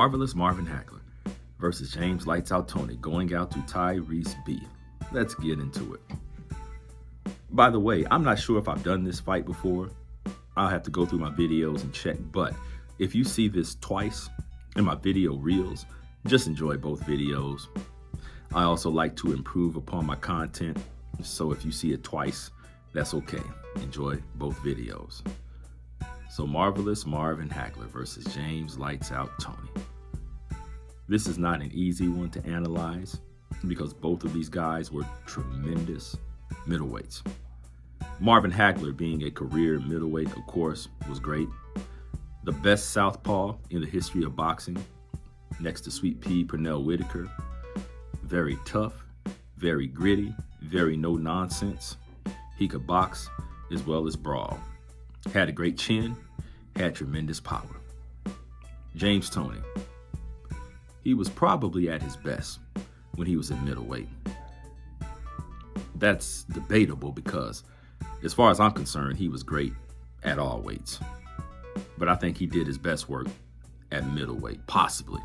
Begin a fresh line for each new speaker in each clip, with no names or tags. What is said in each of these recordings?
Marvelous Marvin Hagler versus James Lights Out Toney going out to Tyrese B. Let's get into it. By the way, I'm not sure if I've done this fight before. I'll have to go through my videos and check, but if you see this twice in my video reels, just enjoy both videos. I also like to improve upon my content, so if you see it twice, that's okay. Enjoy both videos. So Marvelous Marvin Hagler versus James Lights Out Toney. This is not an easy one to analyze because both of these guys were tremendous middleweights. Marvin Hagler, being a career middleweight, of course, was great. The best southpaw in the history of boxing, next to Sweet Pea Pernell Whitaker. Very tough, very gritty, very no-nonsense. He could box as well as brawl. Had a great chin, had tremendous power. James Toney. He was probably at his best when he was in middleweight. That's debatable because, as far as I'm concerned, he was great at all weights. But I think he did his best work at middleweight, possibly.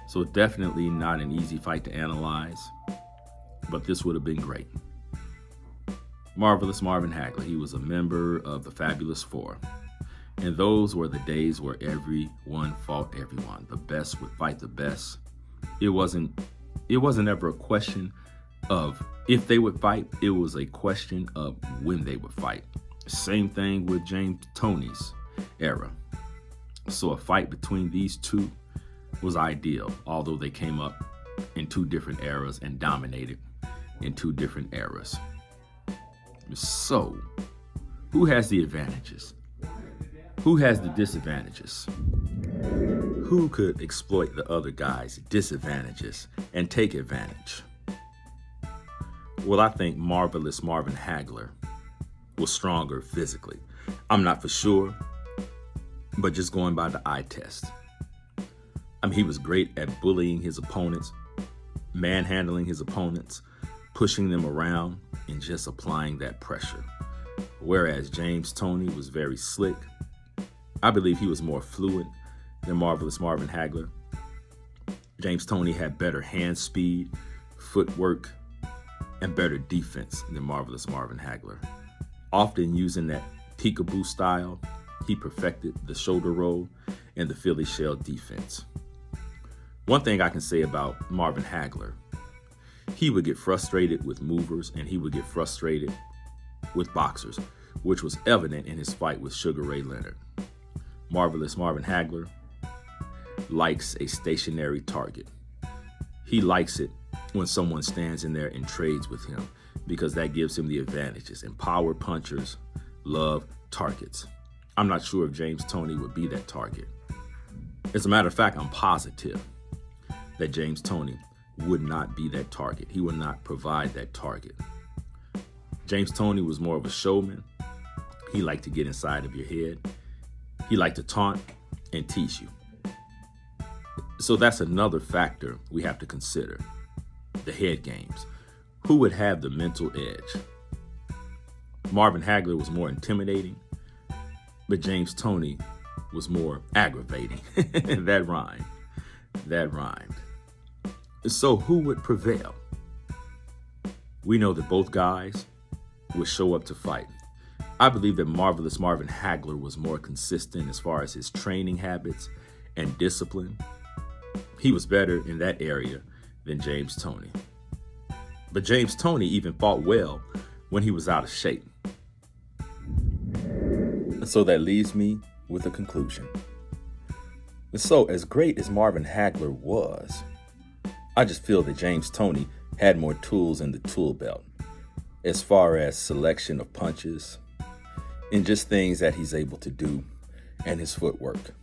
So definitely not an easy fight to analyze, but this would have been great. Marvelous Marvin Hagler, he was a member of the Fabulous Four. And those were the days where everyone fought everyone. The best would fight the best. It wasn't ever a question of if they would fight, it was a question of when they would fight. Same thing with James Toney's era. So a fight between these two was ideal, although they came up in two different eras and dominated in two different eras. So, who has the advantages? Who has the disadvantages? Who could exploit the other guy's disadvantages and take advantage? Well, I think Marvelous Marvin Hagler was stronger physically. I'm not for sure, but just going by the eye test. I mean, he was great at bullying his opponents, manhandling his opponents, pushing them around, and just applying that pressure. Whereas James Toney was very slick. I believe he was more fluid than Marvelous Marvin Hagler. James Toney had better hand speed, footwork, and better defense than Marvelous Marvin Hagler. Often using that peekaboo style, he perfected the shoulder roll and the Philly shell defense. One thing I can say about Marvin Hagler, he would get frustrated with movers and he would get frustrated with boxers, which was evident in his fight with Sugar Ray Leonard. Marvelous Marvin Hagler likes a stationary target. He likes it when someone stands in there and trades with him because that gives him the advantages. And power punchers love targets. I'm not sure if James Toney would be that target. As a matter of fact, I'm positive that James Toney would not be that target. He would not provide that target. James Toney was more of a showman. He liked to get inside of your head. He liked to taunt and tease you. So that's another factor we have to consider. The head games. Who would have the mental edge? Marvin Hagler was more intimidating, but James Toney was more aggravating. That rhymed. That rhymed. So who would prevail? We know that both guys would show up to fight. I believe that Marvelous Marvin Hagler was more consistent as far as his training habits and discipline. He was better in that area than James Toney. But James Toney even fought well when he was out of shape. So that leaves me with a conclusion. So as great as Marvin Hagler was, I just feel that James Toney had more tools in the tool belt as far as selection of punches and just things that he's able to do and his footwork.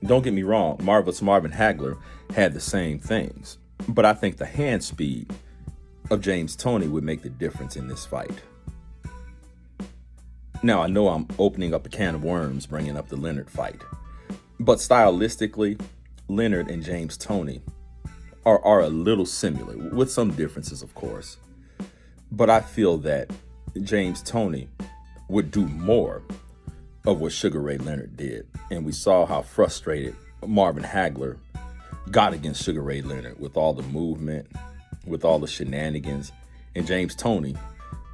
Don't get me wrong, Marvelous Marvin Hagler had the same things, but I think the hand speed of James Toney would make the difference in this fight. Now, I know I'm opening up a can of worms bringing up the Leonard fight, but stylistically, Leonard and James Toney are a little similar, with some differences, of course. But I feel that James Toney would do more of what Sugar Ray Leonard did. And we saw how frustrated Marvin Hagler got against Sugar Ray Leonard with all the movement, with all the shenanigans, and James Toney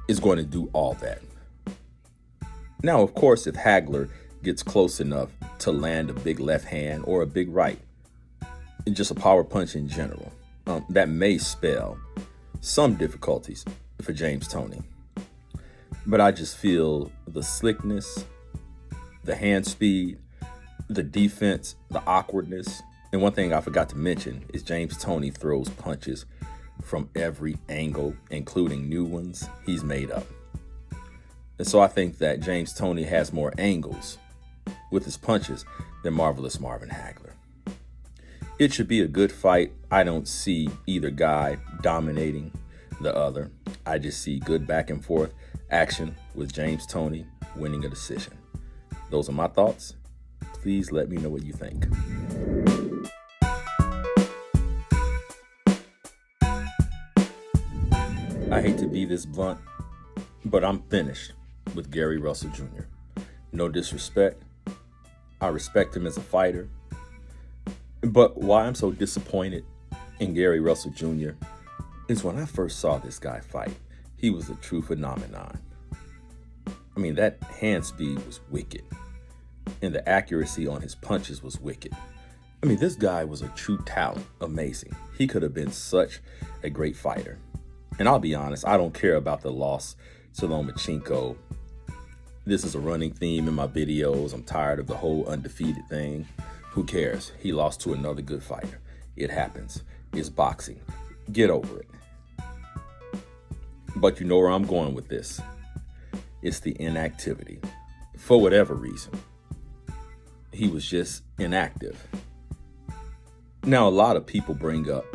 is going to do all that. Now, of course, if Hagler gets close enough to land a big left hand or a big right, and just a power punch in general, that may spell some difficulties for James Toney. But I just feel the slickness, the hand speed, the defense, the awkwardness. And one thing I forgot to mention is James Toney throws punches from every angle, including new ones he's made up. And so I think that James Toney has more angles with his punches than Marvelous Marvin Hagler. It should be a good fight. I don't see either guy dominating the other. I just see good back and forth action with James Toney winning a decision. Those are my thoughts. Please let me know what you think. I hate to be this blunt, but I'm finished with Gary Russell Jr. No disrespect. I respect him as a fighter. But why I'm so disappointed in Gary Russell Jr. is when I first saw this guy fight, he was a true phenomenon. I mean, that hand speed was wicked, and the accuracy on his punches was wicked. I mean, this guy was a true talent, amazing. He could have been such a great fighter. And I'll be honest, I don't care about the loss to Lomachenko. This is a running theme in my videos. I'm tired of the whole undefeated thing. Who cares? He lost to another good fighter. It happens. It's boxing. Get over it. But you know where I'm going with this. It's the inactivity. For whatever reason, he was just inactive. Now, a lot of people bring up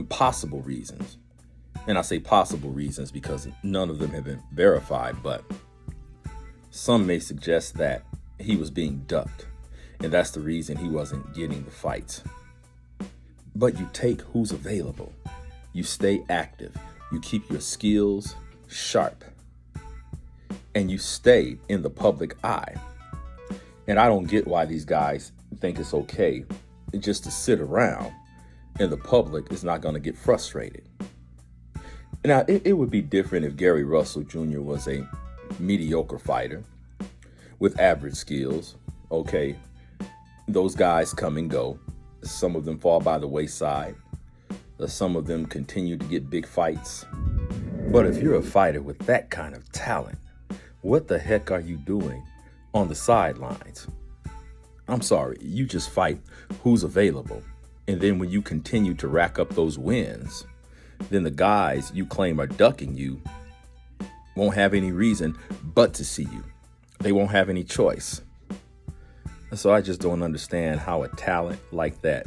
possible reasons. And I say possible reasons because none of them have been verified, but some may suggest that he was being ducked, and that's the reason he wasn't getting the fights. But you take who's available. You stay active. You keep your skills sharp. And you stay in the public eye. And I don't get why these guys think it's okay just to sit around and the public is not going to get frustrated. Now, it would be different if Gary Russell Jr. was a mediocre fighter with average skills. Okay, those guys come and go. Some of them fall by the wayside. Some of them continue to get big fights. But if you're a fighter with that kind of talent, what the heck are you doing on the sidelines? I'm sorry, you just fight who's available. And then when you continue to rack up those wins, then the guys you claim are ducking you won't have any reason but to see you. They won't have any choice. So I just don't understand how a talent like that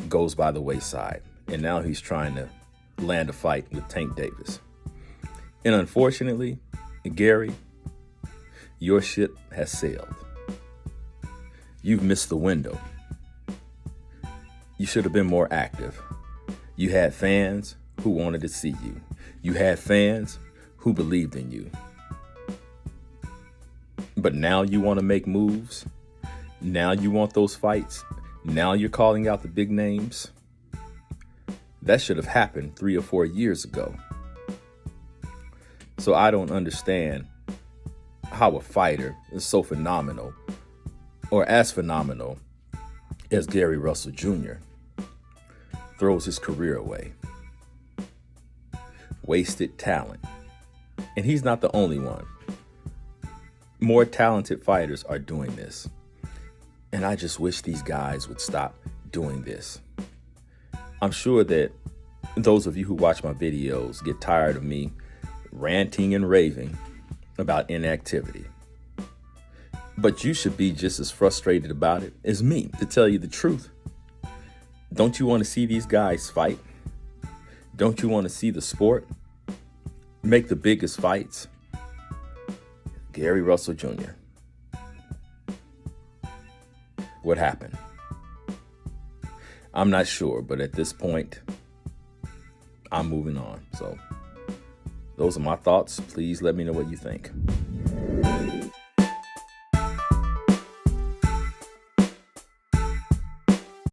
goes by the wayside. And now he's trying to land a fight with Tank Davis. And unfortunately, Gary, your ship has sailed. You've missed the window. You should have been more active. You had fans who wanted to see you. You had fans who believed in you. But now you want to make moves. Now you want those fights. Now you're calling out the big names. That should have happened 3 or 4 years ago. So I don't understand how a fighter is so phenomenal, or as phenomenal as Gary Russell Jr. throws his career away. Wasted talent. And he's not the only one. More talented fighters are doing this. And I just wish these guys would stop doing this. I'm sure that those of you who watch my videos get tired of me ranting and raving about inactivity. But you should be just as frustrated about it as me, to tell you the truth. Don't you want to see these guys fight? Don't you want to see the sport make the biggest fights? Gary Russell Jr. What happened? I'm not sure, but at this point, I'm moving on. So those are my thoughts. Please let me know what you think.